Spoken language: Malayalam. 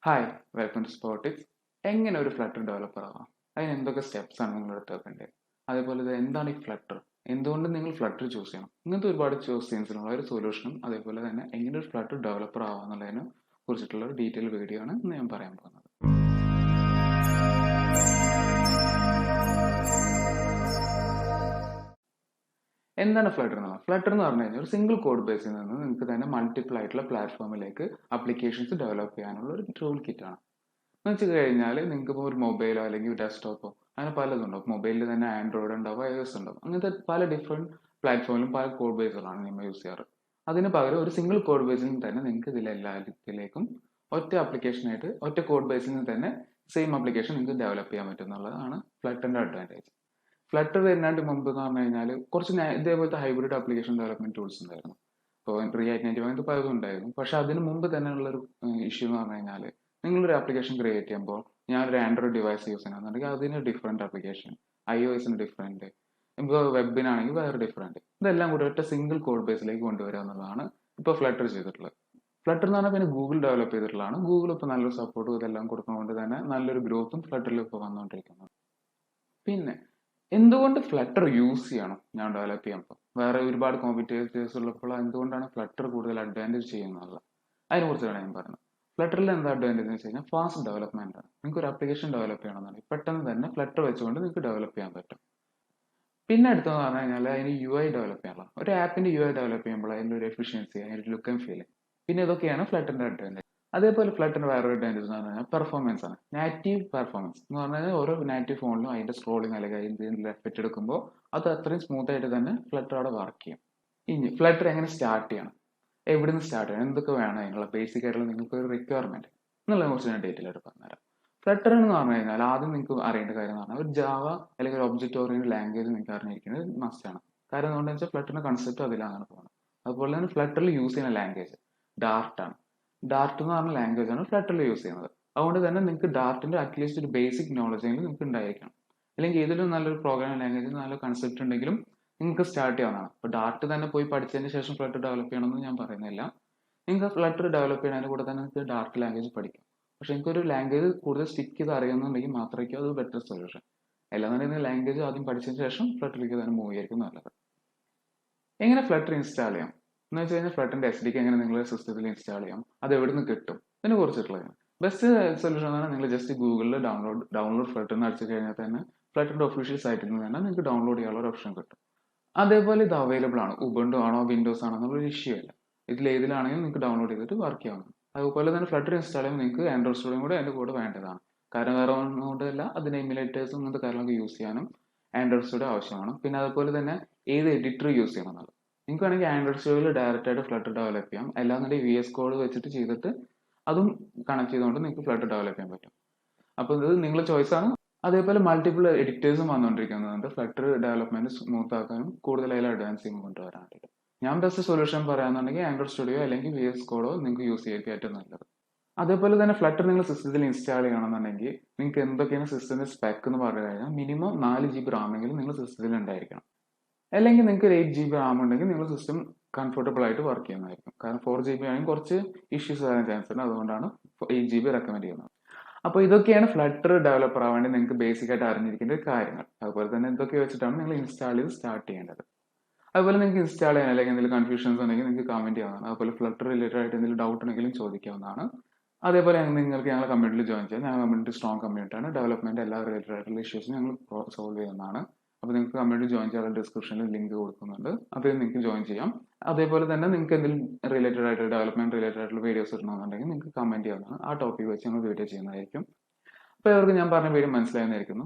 Hi welcome to സ്പോട്ടിക്സ്. എങ്ങനെ ഒരു ഫ്ലട്ടർ ഡെവലപ്പർ ആവാം, അതിന് എന്തൊക്കെ സ്റ്റെപ്സ് ആണ് നിങ്ങൾ എടുത്ത് വെക്കേണ്ടത്, അതേപോലെ ഇത് എന്താണ് ഈ ഫ്ലട്ടർ, എന്തുകൊണ്ട് നിങ്ങൾ ഫ്ലട്ടർ ചൂസ് ചെയ്യണം, ഇങ്ങനത്തെ ഒരുപാട് ക്വസ്റ്റ്യൻസിനുള്ള ഒരു സൊല്യൂഷനും അതേപോലെ തന്നെ എങ്ങനെ ഒരു ഫ്ലട്ടർ ഡെവലപ്പർ ആവാന്നുള്ളതിനെ കുറിച്ചിട്ടുള്ള ഒരു ഡീറ്റെയിൽ വീഡിയോ ആണ് ഇന്ന് ഞാൻ പറയാൻ പോകുന്നത്. എന്താണ് ഫ്ലട്ടർ എന്ന് പറഞ്ഞാൽ? ഫ്ലട്ടർ എന്ന് പറഞ്ഞു കഴിഞ്ഞാൽ ഒരു സിംഗിൾ കോഡ് ബേസിൽ നിന്ന് നിങ്ങൾക്ക് തന്നെ മൾട്ടിപ്പിൾ ആയിട്ടുള്ള പ്ലാറ്റ്ഫോമിലേക്ക് അപ്ലിക്കേഷൻസ് ഡെവലപ്പ് ചെയ്യാനുള്ള ഒരു ടൂൾ കിറ്റ് ആണ്. എന്ന് വെച്ച് കഴിഞ്ഞാൽ നിങ്ങൾക്ക് ഇപ്പോൾ ഒരു മൊബൈലോ അല്ലെങ്കിൽ ഡെസ്ക്ടോപ്പോ അങ്ങനെ പലതും ഉണ്ടാവും. മൊബൈലിൽ തന്നെ ആൻഡ്രോയിഡ് ഉണ്ടാവും, iOS ഉണ്ടാവും. അങ്ങനത്തെ പല ഡിഫറെൻറ്റ് പ്ലാറ്റ്ഫോമിലും പല കോഡ് ബേസുകളാണ് നിങ്ങൾ യൂസ് ചെയ്യാറ്. അതിന് പകരം ഒരു സിംഗിൾ കോഡ് ബേസിൽ നിന്ന് തന്നെ നിങ്ങൾക്ക് ഇതിലെല്ലാത്തിലേക്കും ഒറ്റ ആപ്ലിക്കേഷനായിട്ട് ഒറ്റ കോഡ് ബേസിൽ നിന്ന് തന്നെ സെയിം ആപ്ലിക്കേഷൻ നിങ്ങൾക്ക് ഡെവലപ്പ് ചെയ്യാൻ പറ്റും എന്നുള്ളതാണ് ഫ്ലട്ടറിന്റെ അഡ്വാൻറ്റേജ്. ഫ്ലട്ടർ വരുന്നതിന് മുമ്പ് എന്ന് പറഞ്ഞു കഴിഞ്ഞാൽ കുറച്ച് ഇതേപോലത്തെ ഹൈബ്രിഡ് ആപ്ലിക്കേഷൻ ഡെവലപ്മെന്റ് ടൂൾസ് ഉണ്ടായിരുന്നു. ഇപ്പോൾ റിയാക്ട് നേറ്റീവ് അങ്ങനത്തെ പലതും ഉണ്ടായിരുന്നു. പക്ഷെ അതിന് മുമ്പ് തന്നെ ഉള്ളൊരു ഇഷ്യൂ എന്ന് പറഞ്ഞു കഴിഞ്ഞാൽ നിങ്ങളൊരു ആപ്ലിക്കേഷൻ ക്രിയേറ്റ് ചെയ്യുമ്പോൾ ഞാനൊരു ആൻഡ്രോയിഡ് ഡിവൈസ് യൂസ് ചെയ്യണമെന്നുണ്ടെങ്കിൽ അതിന് ഡിഫറെൻറ്റ് ആപ്ലിക്കേഷൻ, iOSന് ഡിഫറെൻറ്റ്, ഇപ്പോൾ വെബിനാണെങ്കിൽ വേറെ ഡിഫറെൻറ്റ്, ഇതെല്ലാം കൂടി ഒറ്റ സിംഗിൾ കോഡ് ബേസിലേക്ക് കൊണ്ടുവരിക എന്നുള്ളതാണ് ഇപ്പോൾ ഫ്ലട്ടർ ചെയ്തിട്ടുള്ളത്. ഫ്ലട്ടർ എന്ന് പറഞ്ഞാൽ പിന്നെ ഗൂഗിൾ ഡെവലപ്പ് ചെയ്തിട്ടുള്ളതാണ്. ഗൂഗിൾ ഇപ്പോൾ നല്ലൊരു സപ്പോർട്ടും ഇതെല്ലാം കൊടുക്കുന്നതുകൊണ്ട് തന്നെ നല്ലൊരു ഗ്രോത്തും ഫ്ലട്ടറിൽ ഇപ്പോൾ വന്നുകൊണ്ടിരിക്കുന്നത്. പിന്നെ എന്തുകൊണ്ട് ഫ്ലട്ടർ യൂസ് ചെയ്യണം ഞാൻ ഡെവലപ്പ് ചെയ്യുമ്പോൾ? വേറെ ഒരുപാട് കോമ്പറ്റേറ്റേഴ്സ് ഉള്ളപ്പോൾ എന്തുകൊണ്ടാണ് ഫ്ലട്ടർ കൂടുതൽ അഡ്വാൻറ്റേജ് ചെയ്യുന്നത്, അതിനെക്കുറിച്ചാണ് ഞാൻ പറയുന്നത്. ഫ്ലട്ടറിൽ എന്താ അഡ്വാൻറ്റേജ് എന്ന് വെച്ച് കഴിഞ്ഞാൽ ഫാസ്റ്റ് ഡെവലപ്മെന്റ് ആണ്. നിങ്ങൾക്ക് ഒരു ആപ്ലിക്കേഷൻ ഡെവലപ്പ് ചെയ്യണമെന്നുണ്ടെങ്കിൽ പെട്ടെന്ന് തന്നെ ഫ്ലട്ടർ വെച്ചുകൊണ്ട് നിങ്ങൾക്ക് ഡെവലപ്പ് ചെയ്യാൻ പറ്റും. പിന്നെ അടുത്തെന്ന് പറഞ്ഞു കഴിഞ്ഞാൽ അതിന് UI ഡെവലപ്പ് ചെയ്യാനുള്ള ഒരു ആപ്പിന്റെ UI ഡെവലപ്പ് ചെയ്യുമ്പോൾ അതിൻ്റെ ഒരു എഫിഷ്യൻസി, അതിൻ്റെ ഒരു ലുക്ക് ആൻഡ് ഫീലിംഗ്, പിന്നെ ഇതൊക്കെയാണ് ഫ്ലട്ടറിന്റെ അഡ്വാൻറ്റേജ്. അതേപോലെ ഫ്ലട്ടറിന്റെ വേറൊരു അഡ്വാൻറ്റേജ് എന്ന് പറഞ്ഞാൽ പെർഫോമൻസ് ആണ്. നാറ്റീവ് പെർഫോമൻസ് എന്ന് പറഞ്ഞാൽ ഓരോ നാറ്റീവ് ഫോണിലും അതിന്റെ സ്ക്രോളിംഗ് അല്ലെങ്കിൽ അതിന്റെ എഫക്റ്റ് എടുക്കുമ്പോൾ അത് അത്രയും സ്മൂത്ത് ആയിട്ട് തന്നെ ഫ്ലട്ടർ അവിടെ വർക്ക് ചെയ്യും. ഇനി ഫ്ലട്ടർ എങ്ങനെ സ്റ്റാർട്ട് ചെയ്യണം, എവിടെ നിന്ന് സ്റ്റാർട്ട് ചെയ്യണം, എന്തൊക്കെ വേണം, അതിനുള്ള ബേസിക് ആയിട്ടുള്ള നിങ്ങൾക്ക് ഒരു റിക്വയർമെന്റ് എന്നുള്ളതിനെ കുറിച്ച് ഞാൻ ഡീറ്റെയിൽ ആയിട്ട് പറഞ്ഞുതരാം. ഫ്ലട്ടർ എന്ന് പറഞ്ഞു കഴിഞ്ഞാൽ ആദ്യം നിങ്ങൾക്ക് അറിയേണ്ട കാര്യം എന്ന് പറഞ്ഞാൽ ഒരു ജാവ അല്ലെങ്കിൽ ഒരു ഒബ്ജക്റ്റ് ഓറിയന്റഡ് ലാംഗ്വേജ് നിങ്ങൾക്ക് അറിഞ്ഞിരിക്കുന്നത് മസ്റ്റ് ആണ്. കാരണം എന്തുകൊണ്ടെന്ന് വെച്ചാൽ ഫ്ലട്ടറിന്റെ കൺസെപ്റ്റ് അതിലാണ് പോകുന്നത്. അതുപോലെ തന്നെ ഫ്ലട്ടറിൽ യൂസ് ചെയ്യുന്ന ലാംഗ്വേജ് ഡാർട്ട് ആണ്. ഡാർട്ട് എന്ന് പറഞ്ഞ ലാംഗ്വേജ് ആണ് ഫ്ലട്ടറിൽ യൂസ് ചെയ്യുന്നത്. അതുകൊണ്ട് തന്നെ നിങ്ങൾക്ക് ഡാർട്ടിന്റെ അറ്റ്ലീസ്റ്റ് ഒരു ബേസിക് നോളജ് എങ്കിലും നിങ്ങൾക്ക് ഉണ്ടായിരിക്കണം. അല്ലെങ്കിൽ ഏതെങ്കിലും നല്ലൊരു പ്രോഗ്രാമിംഗ് ലാംഗ്വേജ് നല്ല കൺസെപ്റ്റ് ഉണ്ടെങ്കിലും നിങ്ങൾക്ക് സ്റ്റാർട്ട് ചെയ്യാവുന്നതാണ്. ഇപ്പോൾ ഡാർട്ട് തന്നെ പോയി പഠിച്ചതിന് ശേഷം ഫ്ലട്ടർ ഡെവലപ്പ് ചെയ്യണമെന്ന് ഞാൻ പറയുന്നില്ല. നിങ്ങൾക്ക് ഫ്ലട്ടർ ഡെവലപ്പ് ചെയ്യുന്നതിന് കൂടെ തന്നെ നിങ്ങൾക്ക് ഡാർട്ട് ലാംഗ്വേജ് പഠിക്കാം. പക്ഷെ നിങ്ങൾക്ക് ഒരു ലാംഗ്വേജ് കൂടുതൽ സ്റ്റിക്ക് ചെയ്ത് അറിയുന്നുണ്ടെങ്കിൽ മാത്രമായിരിക്കും അത് ബെറ്റർ സൊല്യൂഷൻ. അല്ലാന്നുണ്ടെങ്കിൽ ലാംഗ്വേജ് ആദ്യം പഠിച്ചതിന് ശേഷം ഫ്ലട്ടറിലേക്ക് തന്നെ മൂവ് ചെയ്യായിരിക്കും നല്ലത്. എങ്ങനെ ഫ്ലട്ടർ ഇൻസ്റ്റാൾ ചെയ്യാം എന്ന് വെച്ച് കഴിഞ്ഞാൽ ഫ്ലട്ടറിന്റെ SDK എങ്ങനെ നിങ്ങളുടെ സിസ്റ്റത്തിൽ ഇൻസ്റ്റാൾ ചെയ്യാം, അത് എവിടെ നിന്ന് കിട്ടും, ഇതിനെ കുറിച്ചിട്ടുള്ളതാണ്. ബെസ്റ്റ് സൊല്യൂഷൻ എന്ന് പറഞ്ഞാൽ നിങ്ങൾ ജസ്റ്റ് ഗൂഗിളിൽ ഡൗൺലോഡ് ഫ്ലട്ടർ എന്ന് അടിച്ചു കഴിഞ്ഞാൽ തന്നെ ഫ്ലട്ടറിന്റെ ഒഫീഷ്യൽ സൈറ്റിൽ നിന്ന് തന്നെ നിങ്ങൾക്ക് ഡൗൺലോഡ് ചെയ്യാനുള്ള ഒരു ഓപ്ഷൻ കിട്ടും. അതേപോലെ ഇത് അവൈലബിൾ ആണ്. ഉബുണ്ടു ആണോ വിൻഡോസ് ആണോ എന്നുള്ളൊരു ഇഷ്യൂ അല്ല. ഇതിൽ ഏതിലാണെങ്കിലും നിങ്ങൾക്ക് ഡൗൺലോഡ് ചെയ്തിട്ട് വർക്ക് ചെയ്യാവുന്നതാണ്. അതുപോലെ തന്നെ ഫ്ലട്ടർ ഇൻസ്റ്റാൾ ചെയ്യുമ്പോൾ നിങ്ങൾക്ക് ആൻഡ്രോയിഡ് സ്റ്റുഡിയോ കൂടെ അതിന്റെ കൂടെ വേണ്ടതാണ്. കാരണം വേറെ ഒന്നുകൊണ്ടല്ല, അതിന് എമുലേറ്റേഴ്സും അങ്ങനത്തെ കാര്യങ്ങളൊക്കെ യൂസ് ചെയ്യാനും ആൻഡ്രോയിഡ് സ്റ്റുഡിയോ ആവശ്യമാണ്. പിന്നെ അതുപോലെ തന്നെ ഏത് എഡിറ്റർ യൂസ് ചെയ്യണം എന്നുള്ളത്. നിങ്ങൾക്ക് വേണമെങ്കിൽ ആൻഡ്രോയിഡ് സ്റ്റുഡിയോയിൽ ഡയറക്റ്റ് ആയിട്ട് ഫ്ലട്ടർ ഡെവലപ്പ് ചെയ്യാം. അല്ലാന്നുണ്ടെങ്കിൽ VS കോഡ് വെച്ചിട്ട് ചെയ്തിട്ട് അതും കണക്ട് ചെയ്തുകൊണ്ട് നിങ്ങൾക്ക് ഫ്ലട്ടർ ഡെവലപ്പ് ചെയ്യാൻ പറ്റും. അപ്പോൾ ഇത് നിങ്ങളുടെ ചോയ്സ് ആണ്. അതേപോലെ മൾട്ടിപ്പിൾ എഡിറ്റേഴ്സും വന്നുകൊണ്ടിരിക്കുന്നുണ്ട് ഫ്ലട്ടർ ഡെവലപ്മെന്റ് സ്മൂത്ത് ആക്കാനും കൂടുതൽ അതിൽ അഡ്വാൻസ് ചെയ്യുമ്പോൾ കൊണ്ടുവരാൻ വേണ്ടിയിട്ട്. ഞാൻ ബെസ്റ്റ് സൊല്യൂഷൻ പറയാന്നുണ്ടെങ്കിൽ ആൻഡ്രോയിഡ് സ്റ്റുഡിയോ അല്ലെങ്കിൽ VS കോഡോ നിങ്ങൾക്ക് യൂസ് ചെയ്യാൻ ഏറ്റവും നല്ലത്. അതേപോലെ തന്നെ ഫ്ലട്ടർ നിങ്ങൾ സിസ്റ്റത്തിൽ ഇൻസ്റ്റാൾ ചെയ്യണമെന്നുണ്ടെങ്കിൽ നിങ്ങൾക്ക് എന്തൊക്കെയാണ് സിസ്റ്റത്തിന്റെ സ്പെക്ക് എന്ന് പറഞ്ഞു കഴിഞ്ഞാൽ മിനിമം 4 GB റാം എങ്കിലും നിങ്ങൾ സിസ്റ്റത്തിൽ ഉണ്ടായിരിക്കണം. അല്ലെങ്കിൽ നിങ്ങൾക്ക് ഒരു 8 GB റാം ഉണ്ടെങ്കിൽ നിങ്ങൾ സിസ്റ്റം കംഫർട്ടബിൾ ആയിട്ട് വർക്ക് ചെയ്യുന്നതായിരിക്കും. കാരണം 4 GB ആണെങ്കിൽ കുറച്ച് ഇഷ്യൂസ് വരാൻ ചാൻസ് ഉണ്ട്. അതുകൊണ്ടാണ് 8 GB റെക്കമെൻഡ് ചെയ്യുന്നത്. അപ്പോൾ ഇതൊക്കെയാണ് ഫ്ലട്ടർ ഡെവലപ്പർ ആവാൻ വേണ്ടി നിങ്ങൾക്ക് ബേസിക് ആയിട്ട് അറിഞ്ഞിരിക്കേണ്ട കാര്യങ്ങൾ. അതുപോലെ തന്നെ ഇതൊക്കെ വെച്ചിട്ടാണ് നിങ്ങൾ ഇൻസ്റ്റാൾ ചെയ്ത് സ്റ്റാർട്ട് ചെയ്യേണ്ടത്. അതുപോലെ നിങ്ങൾക്ക് ഇൻസ്റ്റാൾ ചെയ്യാൻ അല്ലെങ്കിൽ എന്തെങ്കിലും കൺഫ്യൂഷൻസ് ഉണ്ടെങ്കിൽ നിങ്ങൾക്ക് കമന്റ് ചെയ്യാവുന്നതാണ്. അതുപോലെ ഫ്ലട്ടർ റിലേറ്റഡ് ആയിട്ട് എന്തെങ്കിലും ഡൗട്ട് ഉണ്ടെങ്കിലും ചോദിക്കാവുന്നതാണ്. അതേപോലെ നിങ്ങൾക്ക് ഞങ്ങളുടെ കമ്മ്യൂണിറ്റിയിൽ ജോയിൻ ചെയ്യാം. ഞങ്ങളുടെ കമ്മ്യൂണിറ്റി സ്ട്രോങ് കമ്മ്യൂണിറ്റിയാണ്. ഡെവലപ്മെന്റ് എല്ലാ റിലേറ്റഡ് ആയിട്ടുള്ള ഇഷ്യൂസും ഞങ്ങൾ സോൾവ് ചെയ്യുന്നതാണ്. അപ്പോൾ നിങ്ങൾക്ക് കമ്മ്യൂണിറ്റി ജോയിൻ ചെയ്യാനുള്ള ഡിസ്ക്രിപ്ഷനിൽ ലിങ്ക് കൊടുക്കുന്നുണ്ട്. അതിൽ നിങ്ങൾക്ക് ജോയിൻ ചെയ്യാം. അതേപോലെ തന്നെ നിങ്ങൾക്ക് എന്തെങ്കിലും റിലേറ്റഡ് ആയിട്ട് ഡെവലപ്മെന്റ് റിലേറ്റഡ് ആയിട്ടുള്ള വീഡിയോസ് ഇടണമെന്നുണ്ടെങ്കിൽ നിങ്ങൾക്ക് കമന്റ് ചെയ്യാവുന്നതാണ്. ആ ടോപ്പിക് വെച്ച് ഞങ്ങൾ വീഡിയോ ചെയ്യുന്നതായിരിക്കും. അപ്പോൾ ഇവർക്ക് ഞാൻ പറഞ്ഞ വീഡിയോ മനസ്സിലായെന്നായിരിക്കുന്നു.